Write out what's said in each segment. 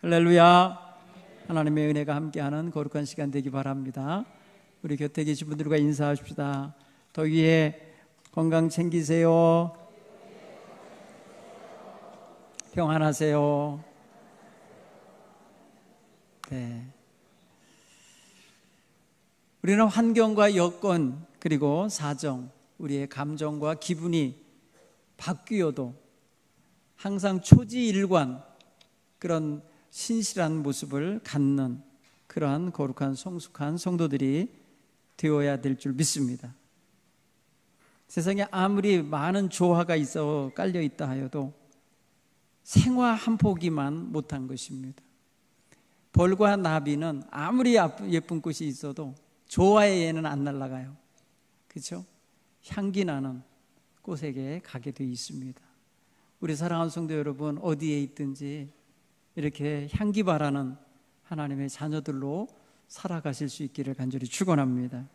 할렐루야. 하나님의 은혜가 함께하는 거룩한 시간 되기 바랍니다. 우리 곁에 계신 분들과 인사하십시다. 더위에 건강 챙기세요. 평안하세요. 네. 우리는 환경과 여건 그리고 사정, 우리의 감정과 기분이 바뀌어도 항상 초지일관 그런 신실한 모습을 갖는 그러한 거룩한 성숙한 성도들이 되어야 될 줄 믿습니다. 세상에 아무리 많은 조화가 있어 깔려 있다 하여도 생화 한 포기만 못한 것입니다. 벌과 나비는 아무리 예쁜 꽃이 있어도 조화의 얘는 안 날아가요. 그렇죠? 향기 나는 꽃에게 가게 되어 있습니다. 우리 사랑하는 성도 여러분, 어디에 있든지 이렇게 향기 바라는 하나님의 자녀들로 살아가실 수 있기를 간절히 축원합니다.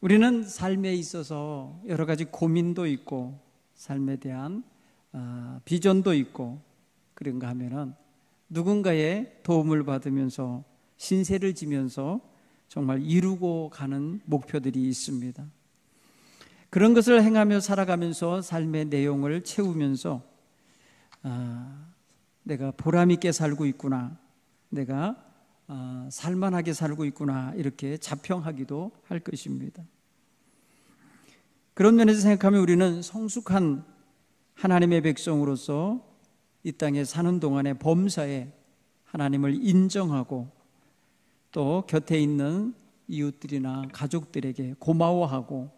우리는 삶에 있어서 여러 가지 고민도 있고 삶에 대한 비전도 있고 그런가 하면은 누군가의 도움을 받으면서 신세를 지면서 정말 이루고 가는 목표들이 있습니다. 그런 것을 행하며 살아가면서 삶의 내용을 채우면서 내가 보람있게 살고 있구나, 내가 살만하게 살고 있구나 이렇게 자평하기도 할 것입니다. 그런 면에서 생각하면 우리는 성숙한 하나님의 백성으로서 이 땅에 사는 동안에 범사에 하나님을 인정하고 또 곁에 있는 이웃들이나 가족들에게 고마워하고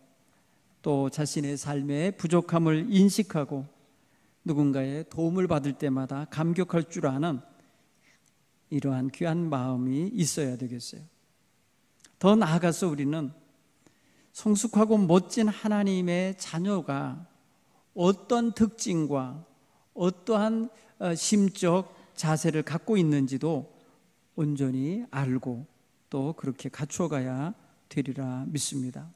또 자신의 삶의 부족함을 인식하고 누군가의 도움을 받을 때마다 감격할 줄 아는 이러한 귀한 마음이 있어야 되겠어요. 더 나아가서 우리는 성숙하고 멋진 하나님의 자녀가 어떤 특징과 어떠한 심적 자세를 갖고 있는지도 온전히 알고 또 그렇게 갖춰가야 되리라 믿습니다.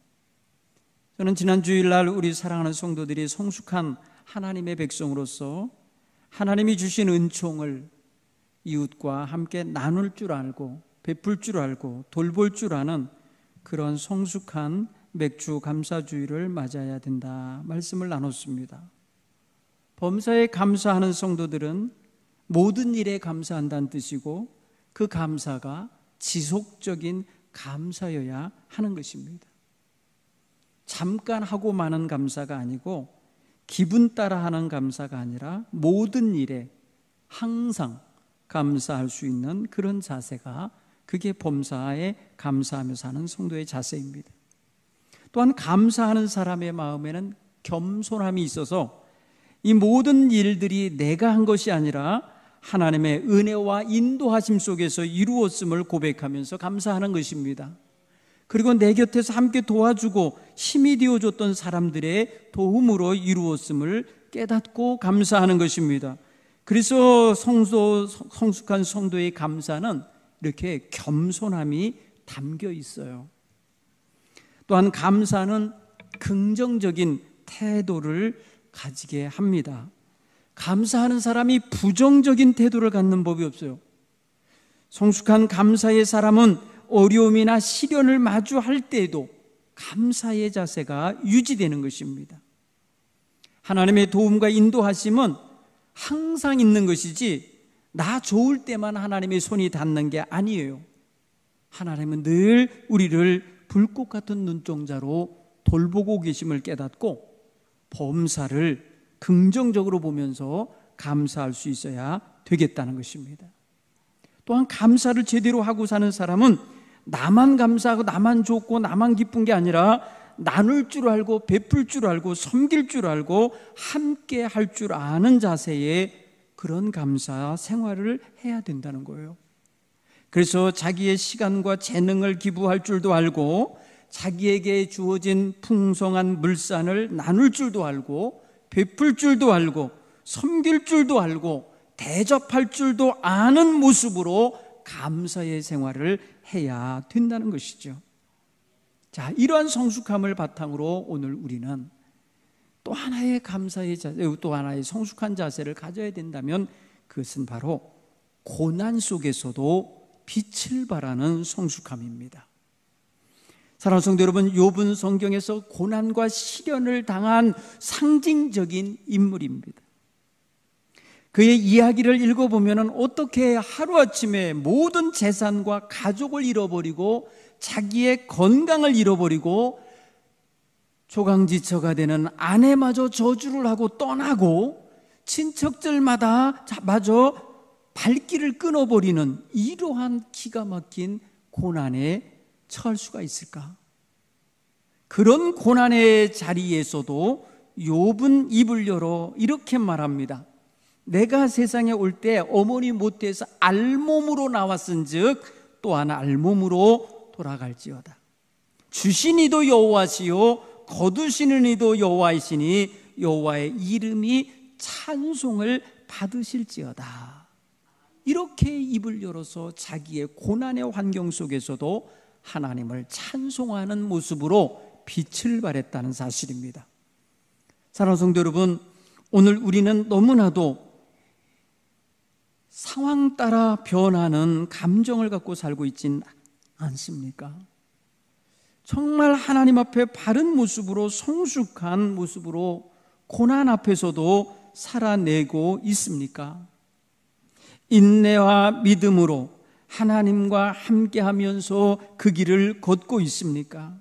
저는 지난 주일날 우리 사랑하는 성도들이 성숙한 하나님의 백성으로서 하나님이 주신 은총을 이웃과 함께 나눌 줄 알고 베풀 줄 알고 돌볼 줄 아는 그런 성숙한 맥주 감사주의를 맞아야 된다 말씀을 나눴습니다. 범사에 감사하는 성도들은 모든 일에 감사한다는 뜻이고 그 감사가 지속적인 감사여야 하는 것입니다. 잠깐 하고 마는 감사가 아니고 기분 따라 하는 감사가 아니라 모든 일에 항상 감사할 수 있는 그런 자세가 그게 범사에 감사하며 사는 성도의 자세입니다. 또한 감사하는 사람의 마음에는 겸손함이 있어서 이 모든 일들이 내가 한 것이 아니라 하나님의 은혜와 인도하심 속에서 이루었음을 고백하면서 감사하는 것입니다. 그리고 내 곁에서 함께 도와주고 힘이 되어줬던 사람들의 도움으로 이루었음을 깨닫고 감사하는 것입니다. 그래서 성숙한 성도의 감사는 이렇게 겸손함이 담겨 있어요. 또한 감사는 긍정적인 태도를 가지게 합니다. 감사하는 사람이 부정적인 태도를 갖는 법이 없어요. 성숙한 감사의 사람은 어려움이나 시련을 마주할 때에도 감사의 자세가 유지되는 것입니다. 하나님의 도움과 인도하심은 항상 있는 것이지 나 좋을 때만 하나님의 손이 닿는 게 아니에요. 하나님은 늘 우리를 불꽃 같은 눈동자로 돌보고 계심을 깨닫고 범사를 긍정적으로 보면서 감사할 수 있어야 되겠다는 것입니다. 또한 감사를 제대로 하고 사는 사람은 나만 감사하고 나만 좋고 나만 기쁜 게 아니라 나눌 줄 알고 베풀 줄 알고 섬길 줄 알고 함께 할 줄 아는 자세의 그런 감사 생활을 해야 된다는 거예요. 그래서 자기의 시간과 재능을 기부할 줄도 알고 자기에게 주어진 풍성한 물산을 나눌 줄도 알고 베풀 줄도 알고 섬길 줄도 알고 대접할 줄도 아는 모습으로 감사의 생활을 해야 된다는 것이죠. 자, 이러한 성숙함을 바탕으로 오늘 우리는 또 하나의 감사의 자세, 또 하나의 성숙한 자세를 가져야 된다면 그것은 바로 고난 속에서도 빛을 발하는 성숙함입니다. 사랑하는 성도 여러분, 욥은 성경에서 고난과 시련을 당한 상징적인 인물입니다. 그의 이야기를 읽어보면 어떻게 하루아침에 모든 재산과 가족을 잃어버리고 자기의 건강을 잃어버리고 조강지처가 되는 아내마저 저주를 하고 떠나고 친척들마다 마저 발길을 끊어버리는 이러한 기가 막힌 고난에 처할 수가 있을까? 그런 고난의 자리에서도 욥은 입을 열어 이렇게 말합니다. 내가 세상에 올 때 어머니 못에서 알몸으로 나왔은즉 또한 알몸으로 돌아갈지어다. 주신 이도 여호와시요 거두시는 이도 여호와이시니 여호와의 이름이 찬송을 받으실지어다. 이렇게 입을 열어서 자기의 고난의 환경 속에서도 하나님을 찬송하는 모습으로 빛을 발했다는 사실입니다. 사랑하는 성도 여러분, 오늘 우리는 너무나도 상황 따라 변하는 감정을 갖고 살고 있진 않습니까? 정말 하나님 앞에 바른 모습으로 성숙한 모습으로 고난 앞에서도 살아내고 있습니까? 인내와 믿음으로 하나님과 함께하면서 그 길을 걷고 있습니까?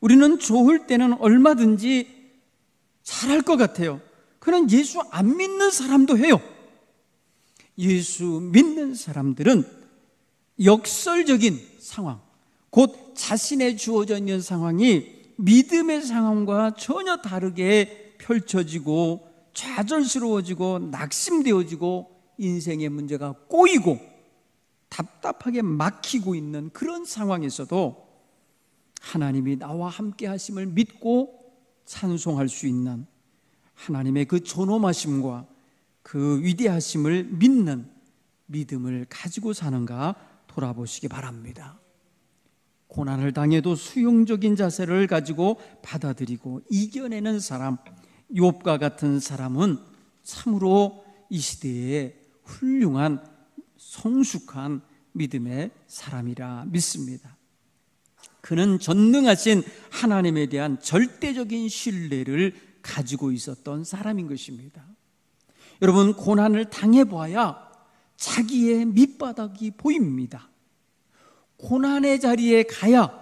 우리는 좋을 때는 얼마든지 잘할 것 같아요. 그러나 예수 안 믿는 사람도 해요. 예수 믿는 사람들은 역설적인 상황, 곧 자신의 주어져 있는 상황이 믿음의 상황과 전혀 다르게 펼쳐지고 좌절스러워지고 낙심되어지고 인생의 문제가 꼬이고 답답하게 막히고 있는 그런 상황에서도 하나님이 나와 함께 하심을 믿고 찬송할 수 있는 하나님의 그 존엄하심과 그 위대하심을 믿는 믿음을 가지고 사는가 돌아보시기 바랍니다. 고난을 당해도 수용적인 자세를 가지고 받아들이고 이겨내는 사람, 욥과 같은 사람은 참으로 이 시대에 훌륭한 성숙한 믿음의 사람이라 믿습니다. 그는 전능하신 하나님에 대한 절대적인 신뢰를 가지고 있었던 사람인 것입니다. 여러분, 고난을 당해봐야 자기의 밑바닥이 보입니다. 고난의 자리에 가야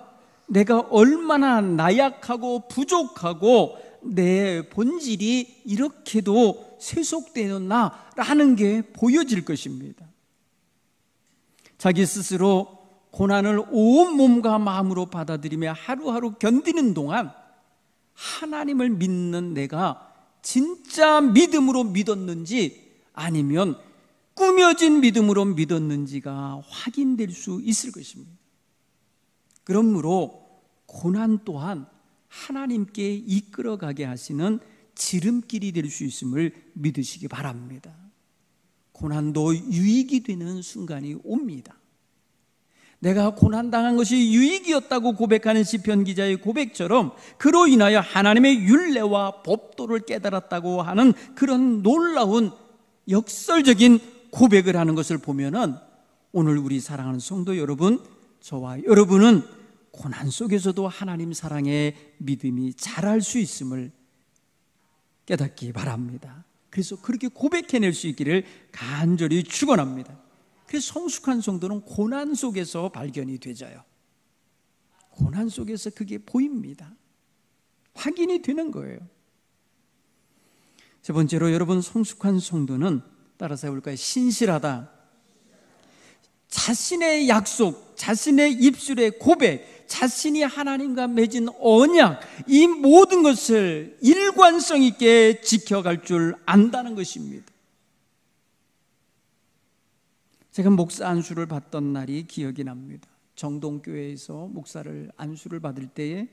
내가 얼마나 나약하고 부족하고 내 본질이 이렇게도 세속되었나라는 게 보여질 것입니다. 자기 스스로 고난을 온 몸과 마음으로 받아들이며 하루하루 견디는 동안 하나님을 믿는 내가 진짜 믿음으로 믿었는지 아니면 꾸며진 믿음으로 믿었는지가 확인될 수 있을 것입니다. 그러므로 고난 또한 하나님께 이끌어가게 하시는 지름길이 될 수 있음을 믿으시기 바랍니다. 고난도 유익이 되는 순간이 옵니다. 내가 고난당한 것이 유익이었다고 고백하는 시편 기자의 고백처럼 그로 인하여 하나님의 율례와 법도를 깨달았다고 하는 그런 놀라운 역설적인 고백을 하는 것을 보면은 오늘 우리 사랑하는 성도 여러분, 저와 여러분은 고난 속에서도 하나님 사랑의 믿음이 자랄 수 있음을 깨닫기 바랍니다. 그래서 그렇게 고백해낼 수 있기를 간절히 축원합니다. 그래서 성숙한 성도는 고난 속에서 발견이 되져요. 고난 속에서 그게 보입니다. 확인이 되는 거예요. 세 번째로 여러분, 성숙한 성도는 따라서 해볼까요? 신실하다. 자신의 약속, 자신의 입술의 고백, 자신이 하나님과 맺은 언약, 이 모든 것을 일관성 있게 지켜갈 줄 안다는 것입니다. 제가 목사 안수를 받던 날이 기억이 납니다. 정동교회에서 목사를 안수를 받을 때에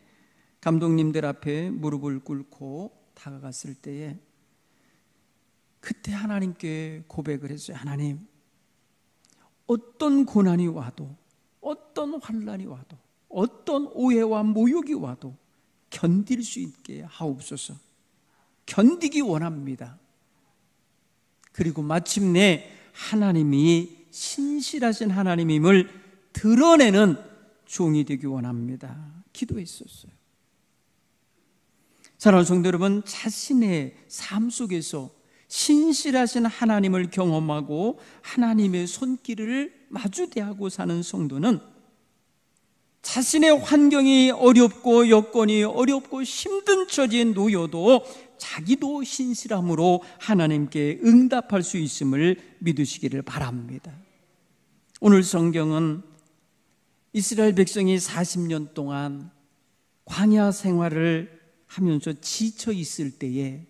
감독님들 앞에 무릎을 꿇고 다가갔을 때에 그때 하나님께 고백을 했어요. 하나님, 어떤 고난이 와도, 어떤 환난이 와도, 어떤 오해와 모욕이 와도 견딜 수 있게 하옵소서. 견디기 원합니다. 그리고 마침내 하나님이 신실하신 하나님임을 드러내는 종이 되기 원합니다. 기도했었어요. 사랑하는 성도 여러분, 자신의 삶 속에서 신실하신 하나님을 경험하고 하나님의 손길을 마주대하고 사는 성도는 자신의 환경이 어렵고 여건이 어렵고 힘든 처지에 놓여도 자기도 신실함으로 하나님께 응답할 수 있음을 믿으시기를 바랍니다. 오늘 성경은 이스라엘 백성이 40년 동안 광야 생활을 하면서 지쳐 있을 때에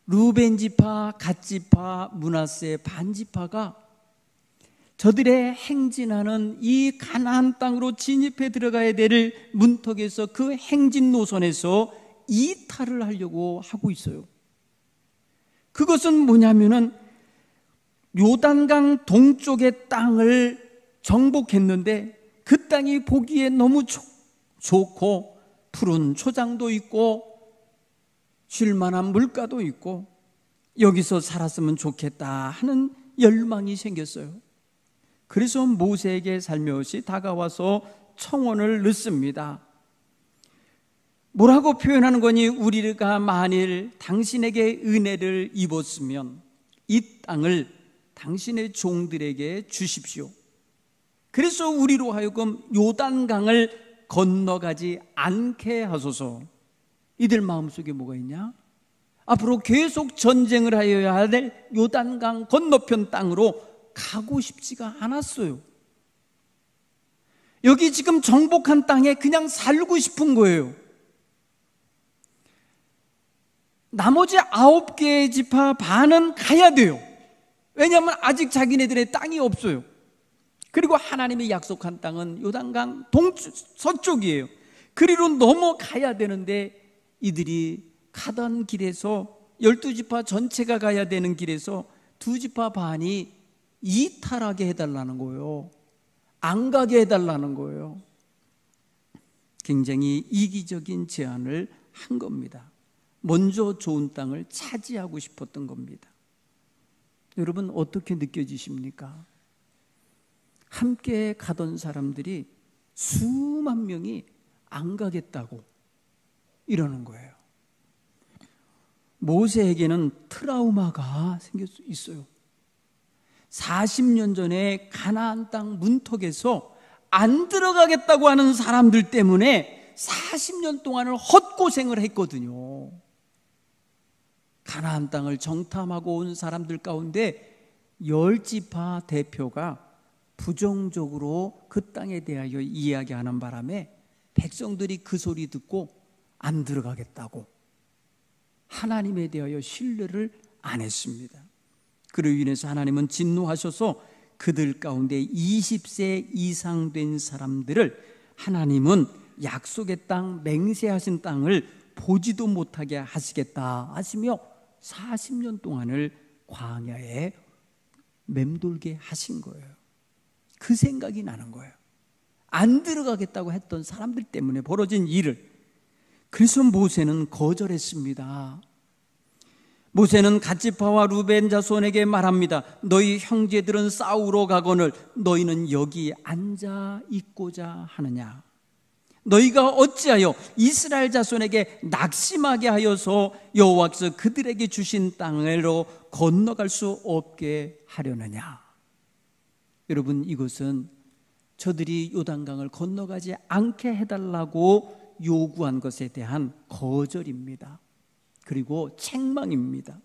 루벤 지파, 갓 지파, 므낫세 반 지파가 저들의 행진하는 이 가나안 땅으로 진입해 들어가야 될 문턱에서 그 행진 노선에서 이탈을 하려고 하고 있어요. 그것은 뭐냐면은 요단강 동쪽의 땅을 정복했는데 그 땅이 보기에 너무 좋고 푸른 초장도 있고 쉴만한 물가도 있고 여기서 살았으면 좋겠다 하는 열망이 생겼어요. 그래서 모세에게 살며시 다가와서 청혼을 넣습니다. 뭐라고 표현하는 거니? 우리가 만일 당신에게 은혜를 입었으면 이 땅을 당신의 종들에게 주십시오. 그래서 우리로 하여금 요단강을 건너가지 않게 하소서. 이들 마음속에 뭐가 있냐? 앞으로 계속 전쟁을 하여야 될 요단강 건너편 땅으로 가고 싶지가 않았어요. 여기 지금 정복한 땅에 그냥 살고 싶은 거예요. 나머지 9개의 지파 반은 가야 돼요. 왜냐하면 아직 자기네들의 땅이 없어요. 그리고 하나님이 약속한 땅은 요단강 서쪽이에요. 그리로 넘어가야 되는데 이들이 가던 길에서 12지파 전체가 가야 되는 길에서 2지파 반이 이탈하게 해달라는 거예요. 안 가게 해달라는 거예요. 굉장히 이기적인 제안을 한 겁니다. 먼저 좋은 땅을 차지하고 싶었던 겁니다. 여러분 어떻게 느껴지십니까? 함께 가던 사람들이 수만 명이 안 가겠다고 이러는 거예요. 모세에게는 트라우마가 생길 수 있어요. 40년 전에 가나안 땅 문턱에서 안 들어가겠다고 하는 사람들 때문에 40년 동안을 헛고생을 했거든요. 가나안 땅을 정탐하고 온 사람들 가운데 10지파 대표가 부정적으로 그 땅에 대하여 이야기하는 바람에 백성들이 그 소리 듣고 안 들어가겠다고 하나님에 대하여 신뢰를 안 했습니다. 그로 인해서 하나님은 진노하셔서 그들 가운데 20세 이상 된 사람들을 하나님은 약속의 땅, 맹세하신 땅을 보지도 못하게 하시겠다 하시며 40년 동안을 광야에 맴돌게 하신 거예요. 그 생각이 나는 거예요. 안 들어가겠다고 했던 사람들 때문에 벌어진 일을. 그래서 모세는 거절했습니다. 모세는 갓지파와 루벤 자손에게 말합니다. 너희 형제들은 싸우러 가거늘 너희는 여기 앉아 있고자 하느냐? 너희가 어찌하여 이스라엘 자손에게 낙심하게 하여서 여호와께서 그들에게 주신 땅으로 건너갈 수 없게 하려느냐? 여러분, 이것은 저들이 요단강을 건너가지 않게 해달라고 요구한 것에 대한 거절입니다. 그리고 책망입니다.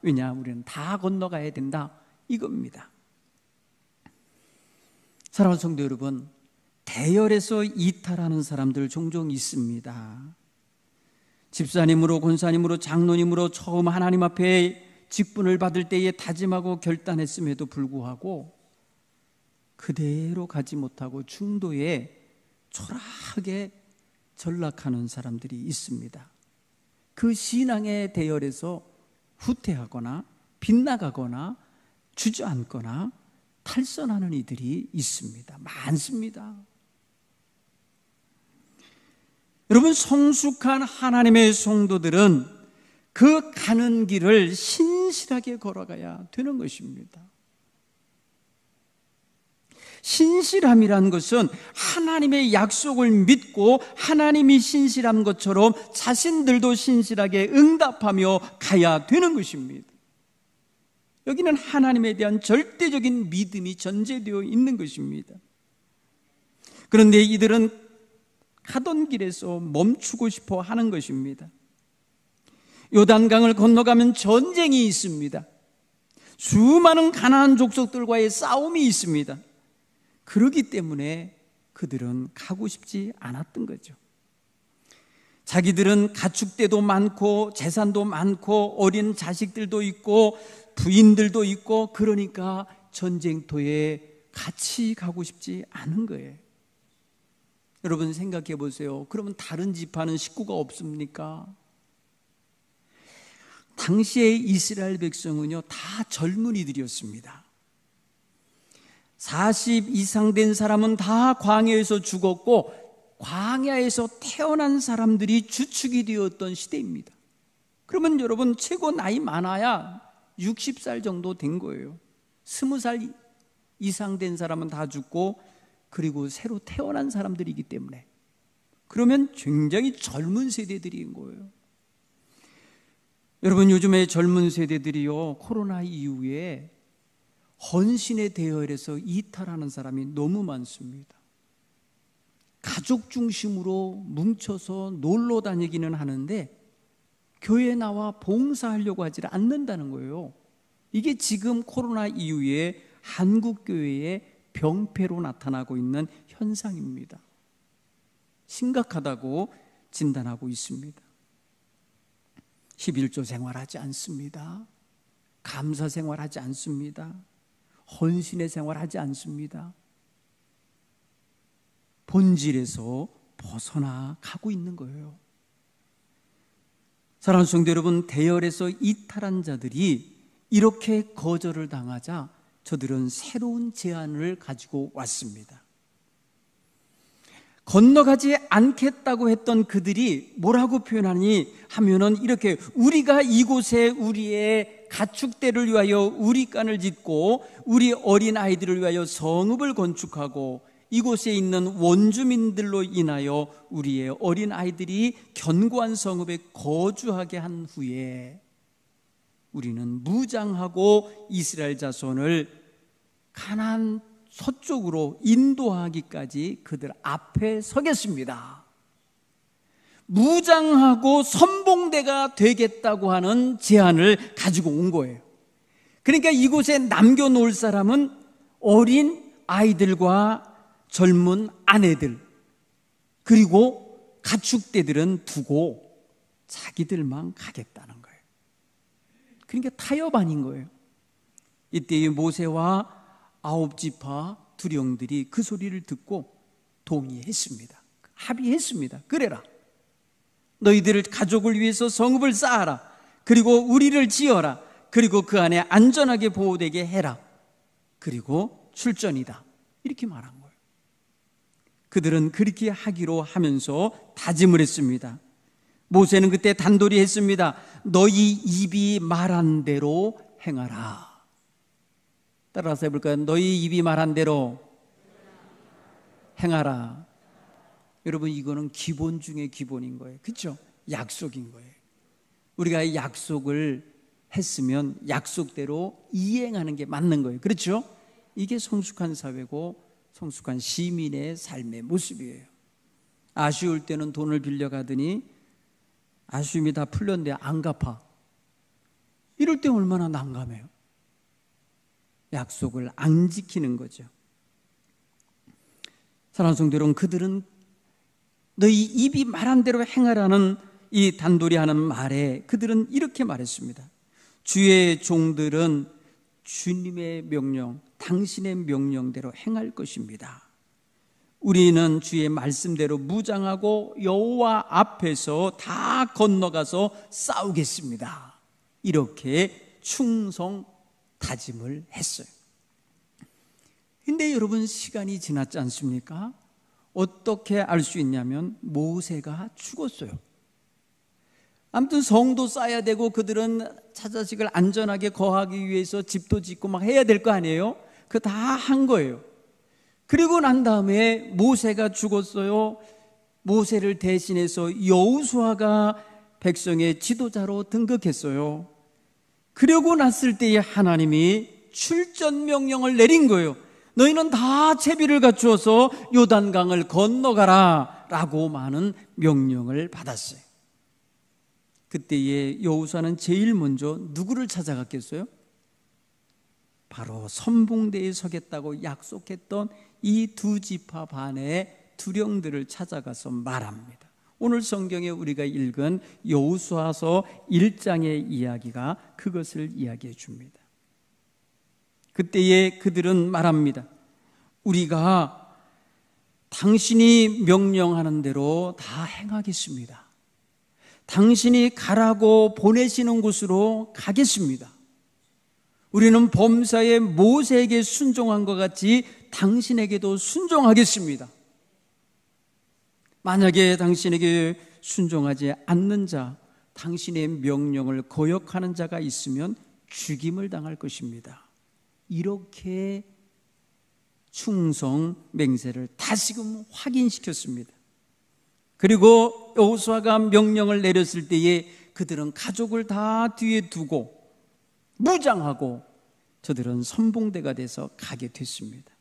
왜냐? 우리는 다 건너가야 된다 이겁니다. 사랑하는 성도 여러분, 대열에서 이탈하는 사람들 종종 있습니다. 집사님으로, 권사님으로, 장로님으로 처음 하나님 앞에 직분을 받을 때에 다짐하고 결단했음에도 불구하고 그대로 가지 못하고 중도에 초라하게 전락하는 사람들이 있습니다. 그 신앙의 대열에서 후퇴하거나 빗나가거나 주저앉거나 탈선하는 이들이 있습니다. 많습니다. 여러분, 성숙한 하나님의 성도들은 그 가는 길을 신실하게 걸어가야 되는 것입니다. 신실함이란 것은 하나님의 약속을 믿고 하나님이 신실한 것처럼 자신들도 신실하게 응답하며 가야 되는 것입니다. 여기는 하나님에 대한 절대적인 믿음이 전제되어 있는 것입니다. 그런데 이들은 가던 길에서 멈추고 싶어 하는 것입니다. 요단강을 건너가면 전쟁이 있습니다. 수많은 가나안 족속들과의 싸움이 있습니다. 그렇기 때문에 그들은 가고 싶지 않았던 거죠. 자기들은 가축대도 많고 재산도 많고 어린 자식들도 있고 부인들도 있고, 그러니까 전쟁터에 같이 가고 싶지 않은 거예요. 여러분 생각해 보세요. 그러면 다른 지파는 식구가 없습니까? 당시의 이스라엘 백성은요, 다 젊은이들이었습니다. 40 이상 된 사람은 다 광야에서 죽었고, 광야에서 태어난 사람들이 주축이 되었던 시대입니다. 그러면 여러분 최고 나이 많아야 60살 정도 된 거예요. 20살 이상 된 사람은 다 죽고, 그리고 새로 태어난 사람들이기 때문에, 그러면 굉장히 젊은 세대들인 거예요. 여러분 요즘에 젊은 세대들이요, 코로나 이후에 헌신의 대열에서 이탈하는 사람이 너무 많습니다. 가족 중심으로 뭉쳐서 놀러 다니기는 하는데 교회에 나와 봉사하려고 하지 않는다는 거예요. 이게 지금 코로나 이후에 한국교회의 병폐로 나타나고 있는 현상입니다. 심각하다고 진단하고 있습니다. 11조 생활하지 않습니다. 감사 생활하지 않습니다. 헌신의 생활하지 않습니다. 본질에서 벗어나 가고 있는 거예요. 사랑하는 성도 여러분, 대열에서 이탈한 자들이 이렇게 거절을 당하자 저들은 새로운 제안을 가지고 왔습니다. 건너가지 않겠다고 했던 그들이 뭐라고 표현하니 하면은 이렇게, 우리가 이곳에 우리의 가축대를 위하여 우리간을 짓고 우리 어린아이들을 위하여 성읍을 건축하고 이곳에 있는 원주민들로 인하여 우리의 어린아이들이 견고한 성읍에 거주하게 한 후에 우리는 무장하고 이스라엘 자손을 가나안 서쪽으로 인도하기까지 그들 앞에 서겠습니다. 무장하고 선봉대가 되겠다고 하는 제안을 가지고 온 거예요. 그러니까 이곳에 남겨놓을 사람은 어린 아이들과 젊은 아내들, 그리고 가축대들은 두고 자기들만 가겠다는 거예요. 그러니까 타협 아닌 거예요. 이때 모세와 9지파 두령들이 그 소리를 듣고 동의했습니다. 합의했습니다. 그래라, 너희들 가족을 위해서 성읍을 쌓아라. 그리고 우리를 지어라. 그리고 그 안에 안전하게 보호되게 해라. 그리고 출전이다. 이렇게 말한 거예요. 그들은 그렇게 하기로 하면서 다짐을 했습니다. 모세는 그때 단돌이 했습니다. 너희 입이 말한 대로 행하라. 따라서 해볼까요? 너희 입이 말한 대로 행하라. 여러분 이거는 기본 중에 기본인 거예요. 그렇죠? 약속인 거예요. 우리가 약속을 했으면 약속대로 이행하는 게 맞는 거예요. 그렇죠? 이게 성숙한 사회고 성숙한 시민의 삶의 모습이에요. 아쉬울 때는 돈을 빌려가더니 아쉬움이 다 풀렸는데 안 갚아. 이럴 때 얼마나 난감해요. 약속을 안 지키는 거죠. 사랑하는 성도 여러분, 그들은 너희 입이 말한 대로 행하라는 이 단돌이 하는 말에 그들은 이렇게 말했습니다. 주의 종들은 주님의 명령, 당신의 명령대로 행할 것입니다. 우리는 주의 말씀대로 무장하고 여호와 앞에서 다 건너가서 싸우겠습니다. 이렇게 충성 다짐을 했어요. 근데 여러분 시간이 지났지 않습니까? 어떻게 알 수 있냐면 모세가 죽었어요. 아무튼 성도 쌓아야 되고 그들은 자식을 안전하게 거하기 위해서 집도 짓고 막 해야 될 거 아니에요? 그거 다 한 거예요. 그리고 난 다음에 모세가 죽었어요. 모세를 대신해서 여호수아가 백성의 지도자로 등극했어요. 그러고 났을 때에 하나님이 출전 명령을 내린 거예요. 너희는 다 채비를 갖추어서 요단강을 건너가라 라고 많은 명령을 받았어요. 그때에 여호수아는 제일 먼저 누구를 찾아갔겠어요? 바로 선봉대에 서겠다고 약속했던 이 두 지파 반의 두령들을 찾아가서 말합니다. 오늘 성경에 우리가 읽은 여호수아서 1장의 이야기가 그것을 이야기해 줍니다. 그때에 그들은 말합니다. 우리가 당신이 명령하는 대로 다 행하겠습니다. 당신이 가라고 보내시는 곳으로 가겠습니다. 우리는 범사에 모세에게 순종한 것 같이 당신에게도 순종하겠습니다. 만약에 당신에게 순종하지 않는 자, 당신의 명령을 거역하는 자가 있으면 죽임을 당할 것입니다. 이렇게 충성 맹세를 다시금 확인시켰습니다. 그리고 여호수아가 명령을 내렸을 때에 그들은 가족을 다 뒤에 두고 무장하고 저들은 선봉대가 돼서 가게 됐습니다.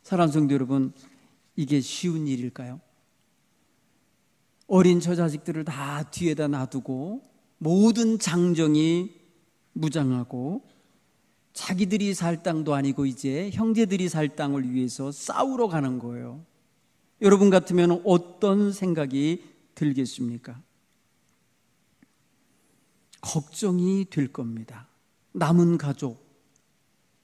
사랑하는 성도 여러분, 이게 쉬운 일일까요? 어린 처자식들을 다 뒤에다 놔두고 모든 장정이 무장하고 자기들이 살 땅도 아니고 이제 형제들이 살 땅을 위해서 싸우러 가는 거예요. 여러분 같으면 어떤 생각이 들겠습니까? 걱정이 될 겁니다. 남은 가족,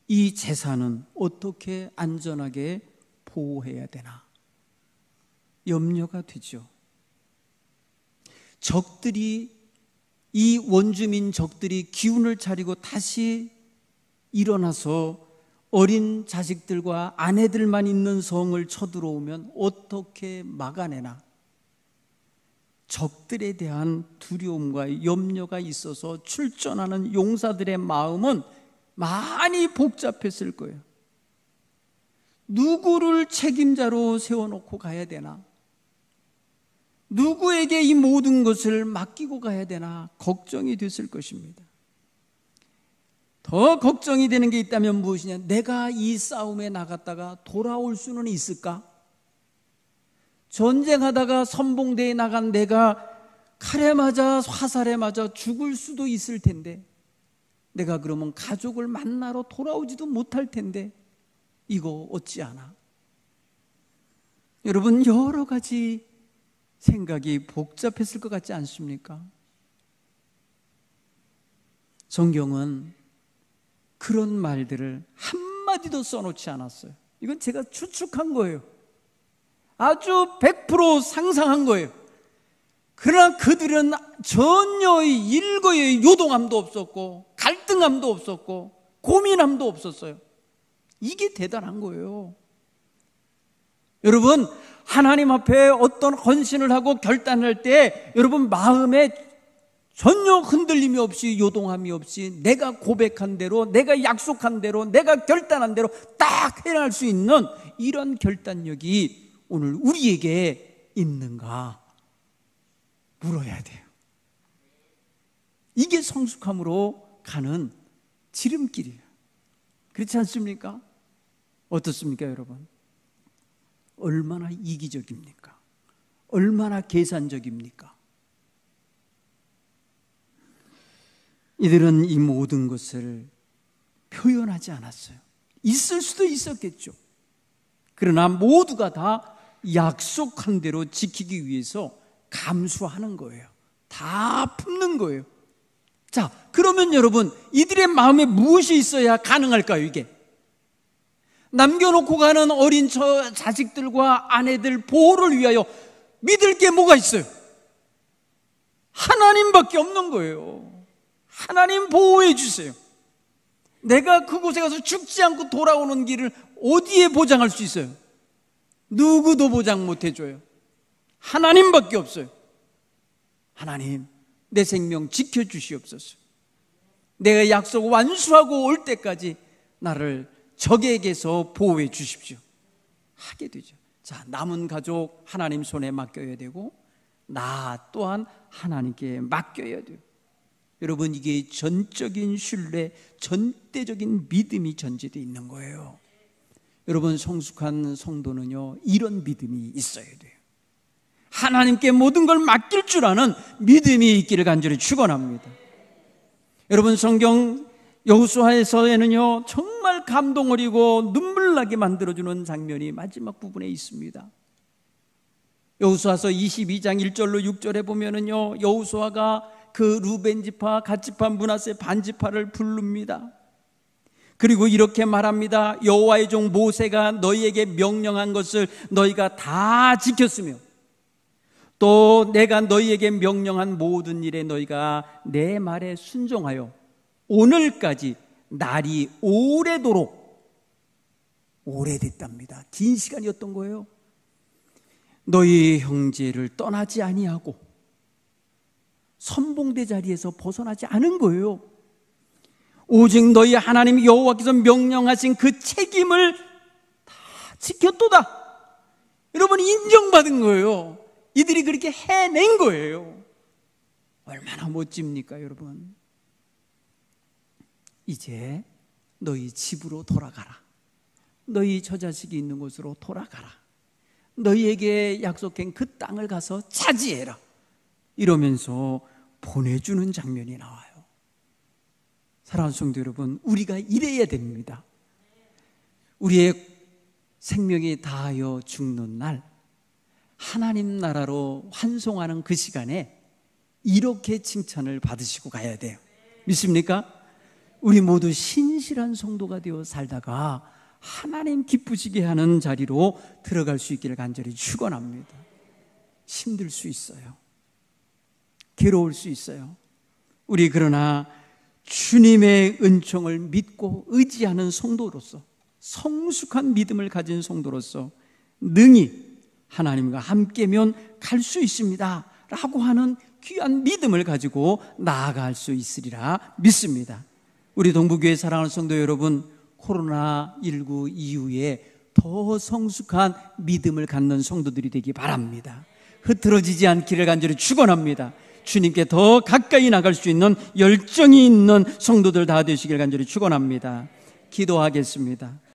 이 재산은 어떻게 안전하게 보호해야 되나? 염려가 되죠. 적들이, 이 원주민 적들이 기운을 차리고 다시 일어나서 어린 자식들과 아내들만 있는 성을 쳐들어오면 어떻게 막아내나? 적들에 대한 두려움과 염려가 있어서 출전하는 용사들의 마음은 많이 복잡했을 거예요. 누구를 책임자로 세워놓고 가야 되나? 누구에게 이 모든 것을 맡기고 가야 되나? 걱정이 됐을 것입니다. 더 걱정이 되는 게 있다면 무엇이냐? 내가 이 싸움에 나갔다가 돌아올 수는 있을까? 전쟁하다가 선봉대에 나간 내가 칼에 맞아 화살에 맞아 죽을 수도 있을 텐데, 내가 그러면 가족을 만나러 돌아오지도 못할 텐데 이거 어찌하나? 여러분, 여러 가지 생각이 복잡했을 것 같지 않습니까? 성경은 그런 말들을 한마디도 써놓지 않았어요. 이건 제가 추측한 거예요. 아주 100% 상상한 거예요. 그러나 그들은 전혀 일거의 요동함도 없었고 갈등함도 없었고 고민함도 없었어요. 이게 대단한 거예요. 여러분, 하나님 앞에 어떤 헌신을 하고 결단할 때 여러분 마음에 전혀 흔들림이 없이 요동함이 없이 내가 고백한 대로, 내가 약속한 대로, 내가 결단한 대로 딱 해낼 수 있는 이런 결단력이 오늘 우리에게 있는가 물어야 돼요. 이게 성숙함으로 가는 지름길이에요. 그렇지 않습니까? 어떻습니까, 여러분? 얼마나 이기적입니까? 얼마나 계산적입니까? 이들은 이 모든 것을 표현하지 않았어요. 있을 수도 있었겠죠. 그러나 모두가 다 약속한 대로 지키기 위해서 감수하는 거예요. 다 품는 거예요. 자, 그러면 여러분, 이들의 마음에 무엇이 있어야 가능할까요, 이게? 남겨놓고 가는 어린 자식들과 아내들 보호를 위하여 믿을 게 뭐가 있어요? 하나님밖에 없는 거예요. 하나님 보호해 주세요. 내가 그곳에 가서 죽지 않고 돌아오는 길을 어디에 보장할 수 있어요? 누구도 보장 못 해줘요. 하나님밖에 없어요. 하나님, 내 생명 지켜주시옵소서. 내가 약속 완수하고 올 때까지 나를 적에게서 보호해 주십시오 하게 되죠. 자, 남은 가족 하나님 손에 맡겨야 되고 나 또한 하나님께 맡겨야 돼요. 여러분, 이게 전적인 신뢰, 전대적인 믿음이 전제되어 있는 거예요. 여러분, 성숙한 성도는요, 이런 믿음이 있어야 돼요. 하나님께 모든 걸 맡길 줄 아는 믿음이 있기를 간절히 축원합니다. 여러분, 성경 여호수아에서는요 정말 감동 어리고 눈물 나게 만들어주는 장면이 마지막 부분에 있습니다. 여호수아서 22장 1절로 6절에 보면은요, 여호수아가 그 루벤 지파, 갓 지파, 므낫세 반 지파를 부릅니다. 그리고 이렇게 말합니다. 여호와의 종 모세가 너희에게 명령한 것을 너희가 다 지켰으며 또 내가 너희에게 명령한 모든 일에 너희가 내 말에 순종하여 오늘까지 날이 오래도록, 오래됐답니다. 긴 시간이었던 거예요. 너희 형제를 떠나지 아니하고 선봉대 자리에서 벗어나지 않은 거예요. 오직 너희 하나님 여호와께서 명령하신 그 책임을 다 지켰도다. 여러분, 인정받은 거예요. 이들이 그렇게 해낸 거예요. 얼마나 멋집니까, 여러분? 이제 너희 집으로 돌아가라. 너희 처자식이 있는 곳으로 돌아가라. 너희에게 약속한 그 땅을 가서 차지해라. 이러면서 보내주는 장면이 나와요. 사랑하는 성도 여러분, 우리가 이래야 됩니다. 우리의 생명이 다하여 죽는 날, 하나님 나라로 환송하는 그 시간에 이렇게 칭찬을 받으시고 가야 돼요. 믿습니까? 우리 모두 신실한 성도가 되어 살다가 하나님 기쁘시게 하는 자리로 들어갈 수 있기를 간절히 축원합니다. 힘들 수 있어요. 괴로울 수 있어요. 우리 그러나 주님의 은총을 믿고 의지하는 성도로서, 성숙한 믿음을 가진 성도로서 능히 하나님과 함께면 갈 수 있습니다 라고 하는 귀한 믿음을 가지고 나아갈 수 있으리라 믿습니다. 우리 동부교회 사랑하는 성도 여러분, 코로나19 이후에 더 성숙한 믿음을 갖는 성도들이 되기 바랍니다. 흐트러지지 않기를 간절히 축원합니다. 주님께 더 가까이 나갈 수 있는 열정이 있는 성도들 다 되시길 간절히 축원합니다. 기도하겠습니다.